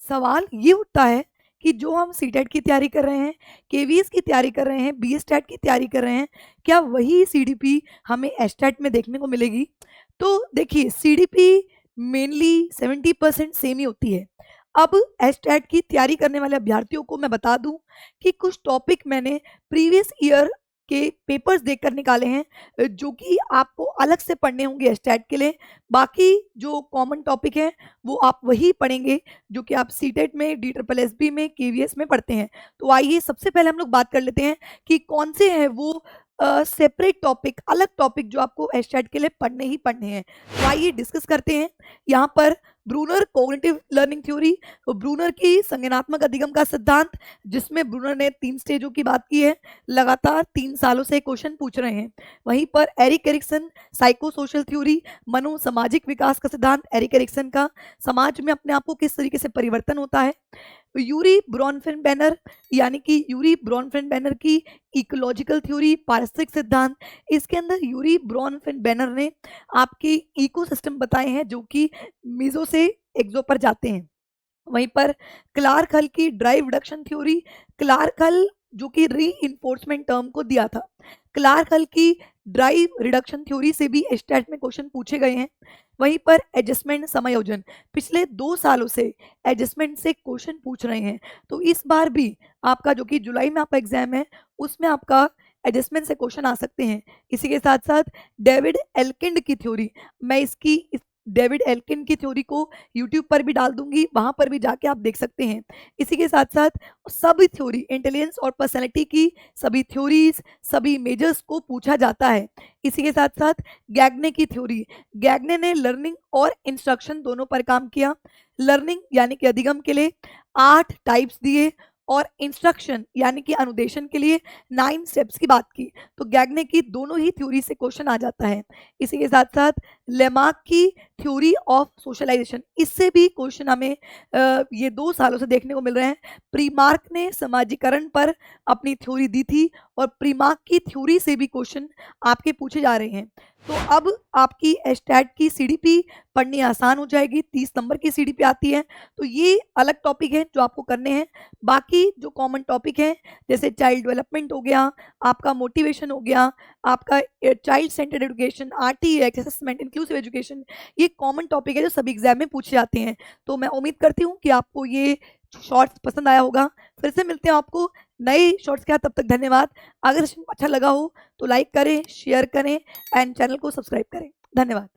सवाल ये उठता है कि जो हम सीटेट की तैयारी कर रहे हैं, केवीएस की तैयारी कर रहे हैं, बीएस्टैट की तैयारी कर रहे हैं, क्या वही सीडीपी हमें एस्टैट में देखने को मिलेगी? तो देखिए, सीडीपी मेनली 70% सेम ही होती है। अब एस्टैट की तैयारी करने वाले अभ्यर्थियों को मैं बता दूं कि कुछ टॉपिक मैंने प्रीवियस ईयर के पेपर्स देखकर निकाले हैं, जो कि आपको अलग से पढ़ने होंगे एस्टैट के लिए। बाकी जो कॉमन टॉपिक हैं वो आप वही पढ़ेंगे जो कि आप सीटेट में, डी ट्रिपल एस बी में, केवीएस में पढ़ते हैं। तो आइए सबसे पहले हम लोग बात कर लेते हैं कि कौन से हैं वो सेपरेट टॉपिक, अलग टॉपिक जो आपको एस्टैट के लिए पढ़ने ही पढ़ने हैं। तो आइए डिस्कस करते हैं। यहाँ पर Bruner cognitive learning theory, Bruner की संज्ञानात्मक अधिगम का सिद्धांत, जिसमें ब्रूनर ने 3 स्टेजों की बात की है, लगातार 3 सालों से क्वेश्चन पूछ रहे हैं। वहीं पर Erik Erikson psycho social theory, मनो सामाजिक विकास का सिद्धांत एरिक एरिक्सन का, समाज में अपने आप को किस तरीके से परिवर्तन होता है। यूरी ब्रॉनफेन बैनर, यानी कि यूरी ब्रॉनफेन बैनर की इकोलॉजिकल थ्योरी, पारिस्थितिक सिद्धांत। इसके अंदर यूरी ब्रॉनफेन बैनर ने आपके इकोसिस्टम बताए हैं जो कि मीजो से एक्सो पर जाते हैं। वहीं पर क्लार्क हल की ड्राइव रिडक्शन थ्योरी, क्लार्क हल जो कि री इन्फोर्समेंट टर्म को दिया था, क्लार्क हल की ड्राइव रिडक्शन थ्योरी से भी स्टैट में क्वेश्चन पूछे गए हैं। वहीं पर एडजस्टमेंट समायोजन, पिछले 2 सालों से एडजस्टमेंट से क्वेश्चन पूछ रहे हैं। तो इस बार भी आपका जो कि जुलाई में आपका एग्जाम है, उसमें आपका एडजस्टमेंट से क्वेश्चन आ सकते हैं। इसी के साथ साथ डेविड एल्किंड की थ्योरी, मैं इस डेविड एल्किन की थ्योरी को यूट्यूब पर भी डाल दूंगी, वहां पर भी जाके आप देख सकते हैं। इसी के साथ साथ सभी थ्योरी, इंटेलिजेंस और पर्सनैलिटी की सभी थ्योरीज, सभी मेजर्स को पूछा जाता है। इसी के साथ साथ गैगने की थ्योरी, गैगने ने लर्निंग और इंस्ट्रक्शन दोनों पर काम किया। लर्निंग यानी कि अधिगम के लिए 8 टाइप्स दिए और इंस्ट्रक्शन यानी कि अनुदेशन के लिए 9 स्टेप्स की बात की। तो गैगने की दोनों ही थ्योरी से क्वेश्चन आ जाता है। इसी के साथ साथ लेमार्क की थ्योरी ऑफ सोशलाइजेशन, इससे भी क्वेश्चन हमें ये 2 सालों से देखने को मिल रहे हैं। प्रीमार्क ने समाजीकरण पर अपनी थ्योरी दी थी और प्रीमार्क की थ्योरी से भी क्वेश्चन आपके पूछे जा रहे हैं। तो अब आपकी एस्टैट की सीडीपी पढ़नी आसान हो जाएगी। 30 नंबर की सीडीपी आती है। तो ये अलग टॉपिक है जो आपको करने हैं। बाकी जो कॉमन टॉपिक हैं, जैसे चाइल्ड डेवलपमेंट हो गया, आपका मोटिवेशन हो गया, आपका child centred education, RTX, assessment, inclusive education, ये कॉमन टॉपिक है जो सभी एग्जाम में पूछे जाते हैं। तो मैं उम्मीद करती हूँ कि आपको ये शॉर्ट्स पसंद आया होगा। फिर से मिलते हैं आपको नए शॉर्ट्स के साथ, तब तक धन्यवाद। अगर अच्छा लगा हो तो लाइक करें, शेयर करें एंड चैनल को सब्सक्राइब करें। धन्यवाद।